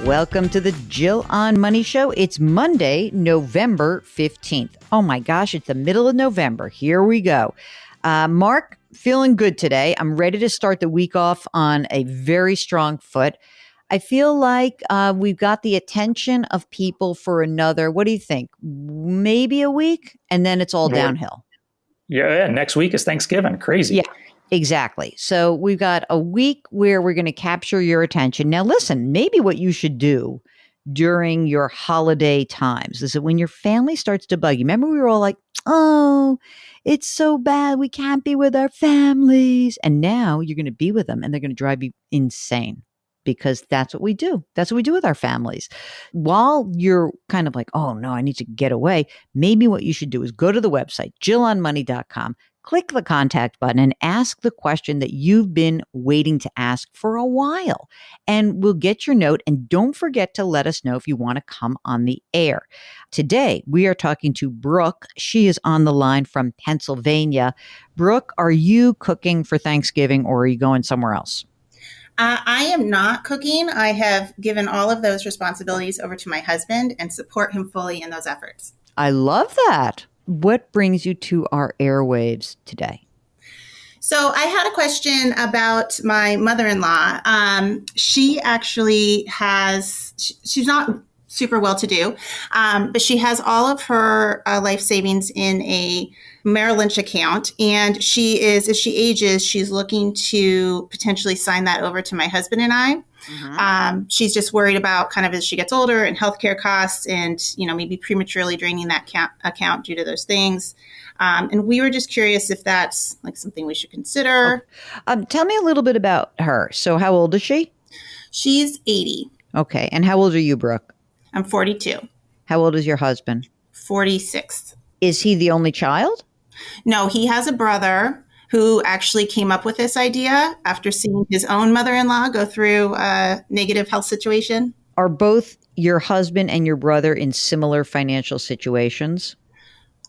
Welcome to the Jill on Money Show. It's Monday, November 15th. Oh my gosh, it's the middle of November. Here we go. Mark, feeling good today. I'm ready to start the week off on a very strong foot. I feel like we've got the attention of people for another, what do you think? Maybe a week, and then it's all downhill. Yeah, next week is Thanksgiving. Crazy. Yeah. Exactly. So we've got a week where we're going to capture your attention. Now, listen, maybe what you should do during your holiday times is that when your family starts to bug you, remember we were all like, oh, it's so bad. We can't be with our families. And now you're going to be with them and they're going to drive you insane because that's what we do. That's what we do with our families. While you're kind of like, oh, no, I need to get away. Maybe what you should do is go to the website, jillonmoney.com. Click the contact button and ask the question that you've been waiting to ask for a while. And we'll get your note. And don't forget to let us know if you want to come on the air. Today, we are talking to Brooke. She is on the line from Pennsylvania. Brooke, are you cooking for Thanksgiving or are you going somewhere else? I am not cooking. I have given all of those responsibilities over to my husband and support him fully in those efforts. I love that. What brings you to our airwaves today? So I had a question about my mother-in-law. She actually she's not super well-to-do, but she has all of her life savings in a Merrill Lynch account. And as she ages, she's looking to potentially sign that over to my husband and I. Mm-hmm. She's just worried about kind of as she gets older and healthcare costs and, maybe prematurely draining that account due to those things. And we were just curious if that's like something we should consider. Tell me a little bit about her. So how old is she? She's 80. Okay. And how old are you, Brooke? I'm 42. How old is your husband? 46. Is he the only child? No, he has a brother who actually came up with this idea after seeing his own mother-in-law go through a negative health situation. Are both your husband and your brother in similar financial situations?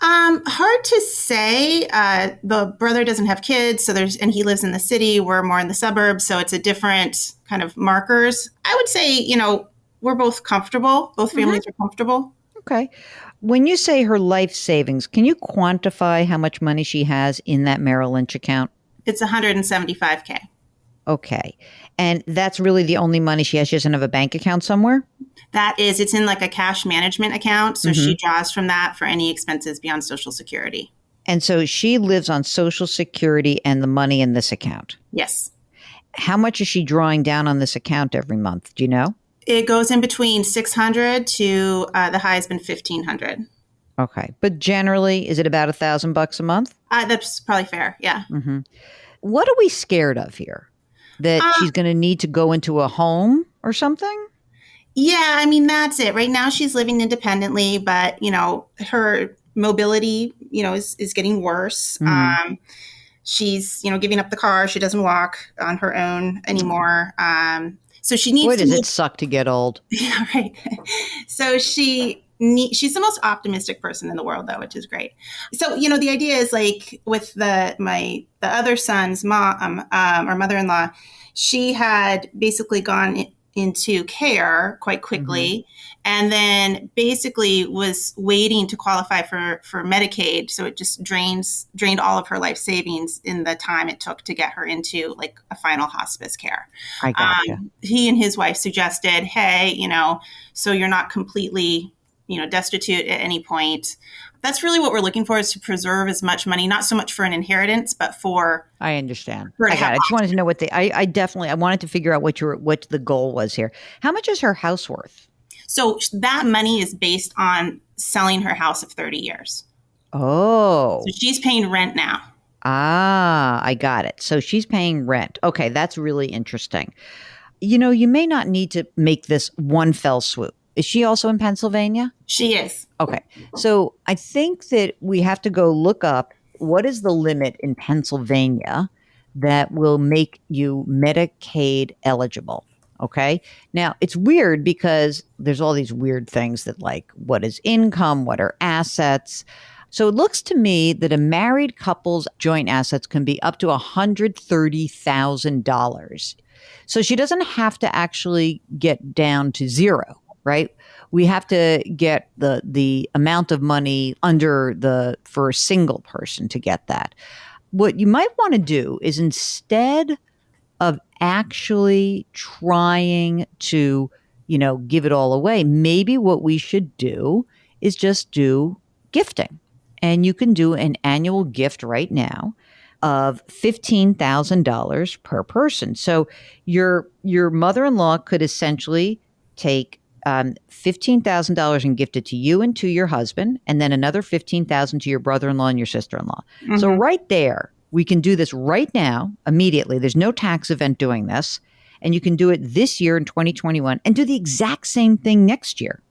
Hard to say. The brother doesn't have kids, and he lives in the city. We're more in the suburbs, so it's a different kind of markers. I would say, we're both comfortable. Both families are comfortable. Okay. When you say her life savings, can you quantify how much money she has in that Merrill Lynch account? It's $175K. Okay. And that's really the only money she has? She doesn't have a bank account somewhere? It's in like a cash management account. So she draws from that for any expenses beyond Social Security. And so she lives on Social Security and the money in this account? Yes. How much is she drawing down on this account every month? Do you know? It goes in between $600 to the high has been $1,500. Okay. But generally, is it about $1,000 a month? That's probably fair. Yeah. Mm-hmm. What are we scared of here? That she's going to need to go into a home or something? Yeah, I mean, that's it. Right now she's living independently, but, her mobility, is getting worse. Mm-hmm. She's, giving up the car. She doesn't walk on her own anymore. So she needs Boy, does it suck to get old. Yeah, right. So she's the most optimistic person in the world, though, which is great. So, the idea is like with the other son's mom, or mother-in-law, she had basically gone into care quite quickly and then basically was waiting to qualify for Medicaid. So it just drained all of her life savings in the time it took to get her into like a final hospice care. I gotcha. He and his wife suggested, hey, so you're not completely, destitute at any point. That's really what we're looking for, is to preserve as much money, not so much for an inheritance, but for. I understand. I got it. I just wanted to know what I wanted to figure out what the goal was here. How much is her house worth? So that money is based on selling her house of 30 years. Oh. So she's paying rent now. Ah, I got it. So she's paying rent. Okay, that's really interesting. You may not need to make this one fell swoop. Is she also in Pennsylvania? She is. Okay. So I think that we have to go look up what is the limit in Pennsylvania that will make you Medicaid eligible. Okay. Now it's weird because there's all these weird things that like, what is income? What are assets? So it looks to me that a married couple's joint assets can be up to $130,000. So she doesn't have to actually get down to zero, right? We have to get the amount of money under for a single person to get that. What you might want to do is instead of actually trying to, give it all away, maybe what we should do is just do gifting. And you can do an annual gift right now of $15,000 per person. So your mother-in-law could essentially take $15,000 and gift it to you and to your husband, and then another $15,000 to your brother-in-law and your sister-in-law. Mm-hmm. So right there, we can do this right now, immediately. There's no tax event doing this. And you can do it this year in 2021 and do the exact same thing next year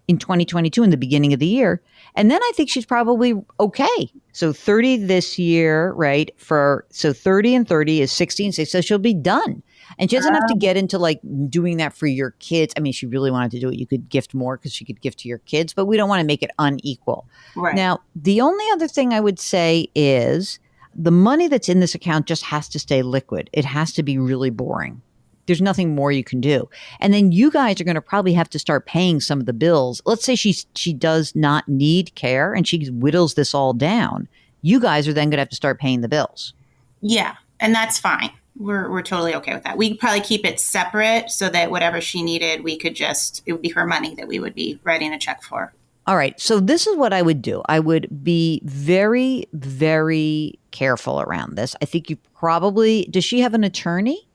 in 2022 in the beginning of the year. And then I think she's probably okay. So 30 this year, right? So 30 and 30 is 60 and 60. So she'll be done. And she doesn't have to get into like doing that for your kids. I mean, if she really wanted to do it, you could gift more because she could gift to your kids, but we don't want to make it unequal. Right. Now, the only other thing I would say is the money that's in this account just has to stay liquid. It has to be really boring. There's nothing more you can do. And then you guys are going to probably have to start paying some of the bills. Let's say she does not need care and she whittles this all down. You guys are then going to have to start paying the bills. Yeah, and that's fine. We're totally okay with that. We could probably keep it separate so that whatever she needed, it would be her money that we would be writing a check for. All right. So this is what I would do. I would be very, very careful around this. I think does she have an attorney?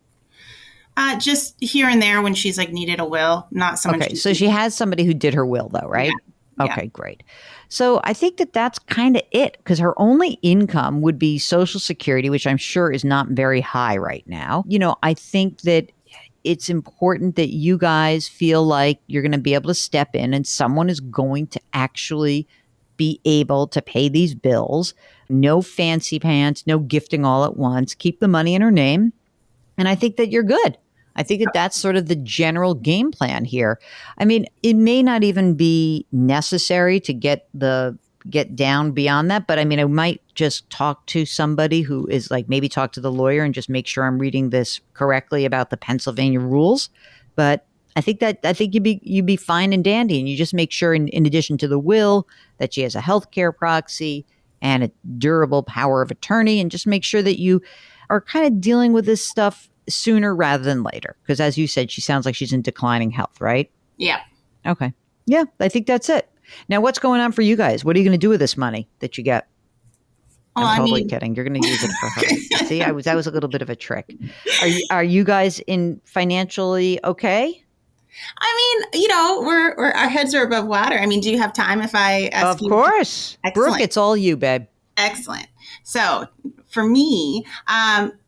Just here and there when she's like needed a will, not someone. Okay. So she has somebody who did her will though, right? Yeah. Okay, great. So I think that's kind of it because her only income would be Social Security, which I'm sure is not very high right now. I think that it's important that you guys feel like you're going to be able to step in and someone is going to actually be able to pay these bills. No fancy pants, no gifting all at once. Keep the money in her name. And I think that you're good. I think that's sort of the general game plan here. I mean, it may not even be necessary to get down beyond that, but I mean, I might just talk to somebody who is like, maybe talk to the lawyer and just make sure I'm reading this correctly about the Pennsylvania rules. But I think you'd be fine and dandy, and you just make sure in addition to the will that she has a healthcare proxy and a durable power of attorney, and just make sure that you are kind of dealing with this stuff sooner rather than later. Because as you said, she sounds like she's in declining health, right? Yeah. Okay. Yeah, I think that's it. Now, what's going on for you guys? What are you going to do with this money that you get? I'm totally kidding. You're going to use it for her. See, that was a little bit of a trick. Are you guys financially okay? I mean, our heads are above water. I mean, do you have time if I ask you? Of course. Brooke, it's all you, babe. Excellent. So for me,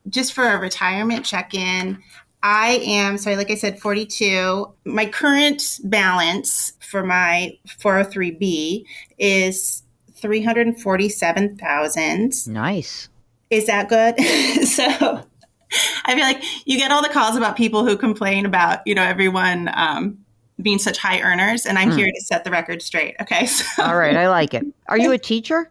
just for a retirement check-in, like I said, 42. My current balance for my 403B is $347,000. Nice. Is that good? So I feel like you get all the calls about people who complain about, everyone being such high earners, and I'm here to set the record straight. Okay. So. All right. I like it. Are you a teacher?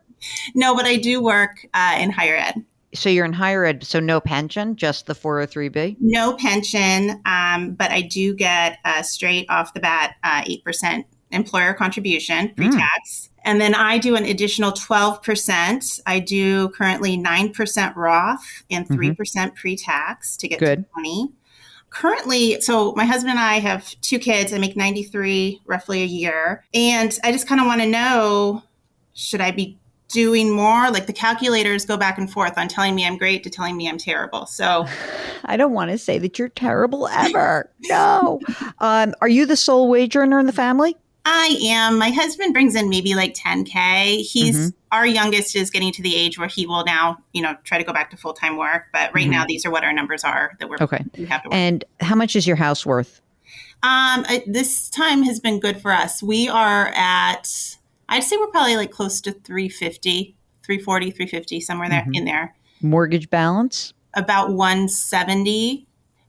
No, but I do work in higher ed. So you're in higher ed, so no pension, just the 403B? No pension, but I do get straight off the bat 8% employer contribution pre-tax. And then I do an additional 12%. I do currently 9% Roth and 3% pre-tax to get to 20. Currently, so my husband and I have 2 kids. I make $93 roughly a year. And I just kind of want to know, should I be doing more? Like the calculators go back and forth on telling me I'm great to telling me I'm terrible. So I don't want to say that you're terrible ever. No. Are you the sole wage earner in the family? I am. My husband brings in maybe like $10K. Our youngest is getting to the age where he will now, try to go back to full-time work. But right now, these are what our numbers are that we have to work. And how much is your house worth? This time has been good for us. We are at, I'd say we're probably like close to 350, 340, 350, somewhere there in there. Mortgage balance? About 170.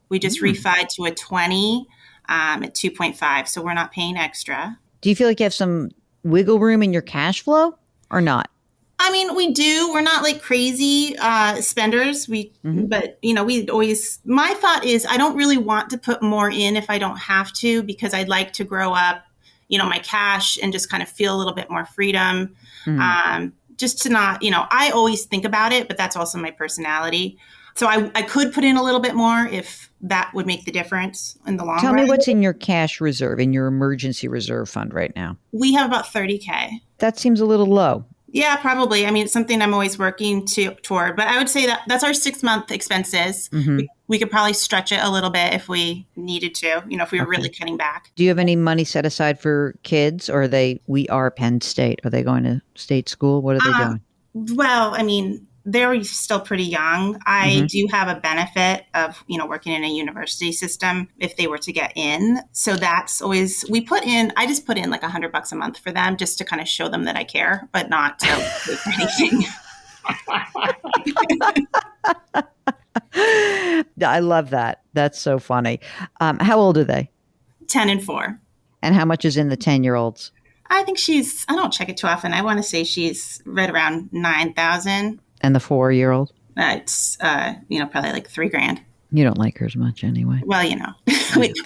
We just refied to a 20 at 2.5. So we're not paying extra. Do you feel like you have some wiggle room in your cash flow or not? I mean, we do. We're not like crazy spenders. But we always. My thought is, I don't really want to put more in if I don't have to, because I'd like to grow up, my cash and just kind of feel a little bit more freedom. Just to not, I always think about it, but that's also my personality. So I could put in a little bit more if that would make the difference in the long run. Tell me what's in your cash reserve, in your emergency reserve fund right now. We have about $30K. That seems a little low. Yeah, probably. I mean, it's something I'm always working toward, but I would say that's our 6-month expenses. We could probably stretch it a little bit if we needed to, if we were really cutting back. Do you have any money set aside for kids, or we are Penn State? Are they going to state school? What are they doing? Well, I mean, they're still pretty young. I do have a benefit of, working in a university system if they were to get in. So that's always, I just put in like $100 a month for them just to kind of show them that I care, but not to pay for anything. I love that. That's so funny. How old are they? 10 and 4. And how much is in the 10-year-olds? I think I don't check it too often. I want to say she's right around 9,000. And the 4-year-old? It's, probably like $3,000. You don't like her as much anyway. Well,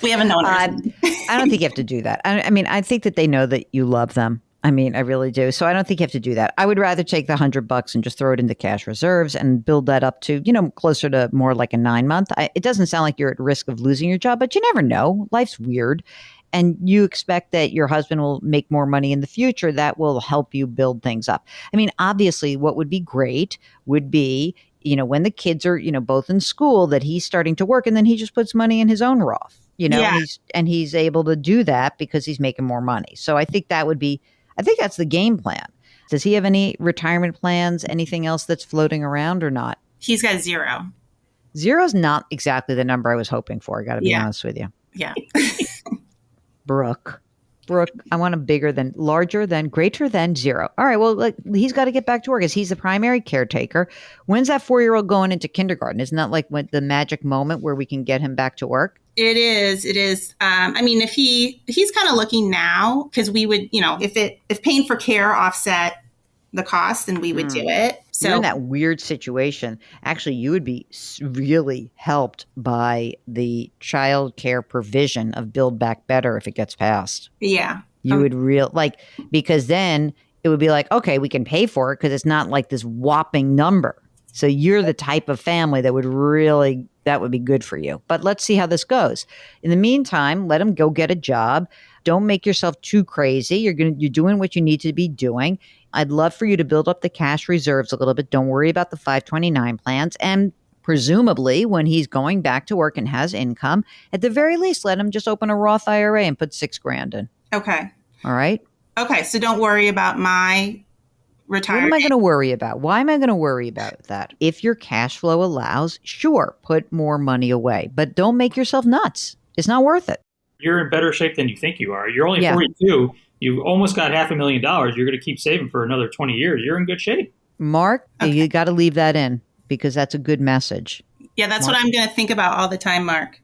we haven't known her. I don't think you have to do that. I mean, I think that they know that you love them. I mean, I really do. So I don't think you have to do that. I would rather take the $100 and just throw it into cash reserves and build that up to, closer to more like a 9-month. It doesn't sound like you're at risk of losing your job, but you never know. Life's weird. And you expect that your husband will make more money in the future. That will help you build things up. I mean, obviously, what would be great would be, when the kids are, both in school, that he's starting to work and then he just puts money in his own Roth, and he's able to do that because he's making more money. So I think that's the game plan. Does he have any retirement plans, anything else that's floating around or not? He's got 0. 0 is not exactly the number I was hoping for. I got to be honest with you. Yeah. Brooke, I want him larger than, greater than 0. All right, well, he's got to get back to work as he's the primary caretaker. When's that 4-year-old going into kindergarten? Isn't that like the magic moment where we can get him back to work? It is. I mean, if he's kind of looking now, because we would, if paying for care offset the cost, then we would do it. So you're in that weird situation. Actually, you would be really helped by the child care provision of Build Back Better if it gets passed. Yeah. You would because then it would be like, okay, we can pay for it because it's not like this whopping number. So you're the type of family that would be good for you. But let's see how this goes. In the meantime, let him go get a job. Don't make yourself too crazy. You're doing what you need to be doing. I'd love for you to build up the cash reserves a little bit. Don't worry about the 529 plans. And presumably when he's going back to work and has income, at the very least, let him just open a Roth IRA and put $6,000 in. Okay. All right. Okay. So don't worry about my retirement. What am I going to worry about? Why am I going to worry about that? If your cash flow allows, sure, put more money away, but don't make yourself nuts. It's not worth it. You're in better shape than you think you are. You're only 42. You almost got $500,000. You're going to keep saving for another 20 years. You're in good shape. Mark, you got to leave that in because that's a good message. Yeah, that's what I'm going to think about all the time, Mark.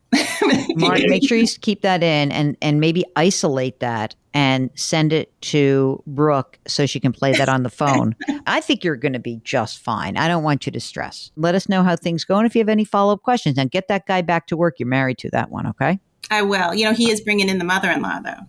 Mark, make sure you keep that in and maybe isolate that and send it to Brooke so she can play that on the phone. I think you're going to be just fine. I don't want you to stress. Let us know how things go and if you have any follow-up questions. And get that guy back to work. You're married to that one, okay? I will. He is bringing in the mother-in-law, though.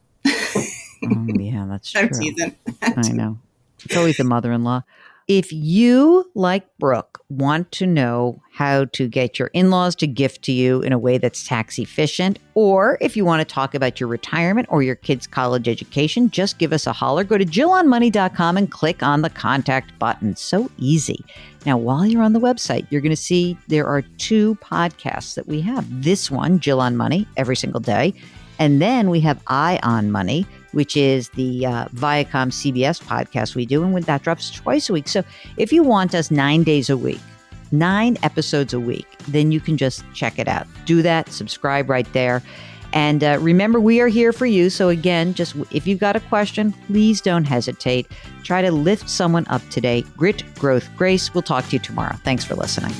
Oh, yeah, that's true. I'm teasing. I know. It's always the mother-in-law. If you, like Brooke, want to know how to get your in-laws to gift to you in a way that's tax efficient, or if you want to talk about your retirement or your kids' college education, just give us a holler. Go to JillOnMoney.com and click on the contact button. So easy. Now, while you're on the website, you're going to see there are 2 podcasts that we have. This one, Jill on Money, every single day. And then we have Eye on Money, which is the Viacom CBS podcast we do. And that drops twice a week. So if you want us 9 days a week, 9 episodes a week, then you can just check it out. Do that. Subscribe right there. And remember, we are here for you. So again, just if you've got a question, please don't hesitate. Try to lift someone up today. Grit, growth, grace. We'll talk to you tomorrow. Thanks for listening.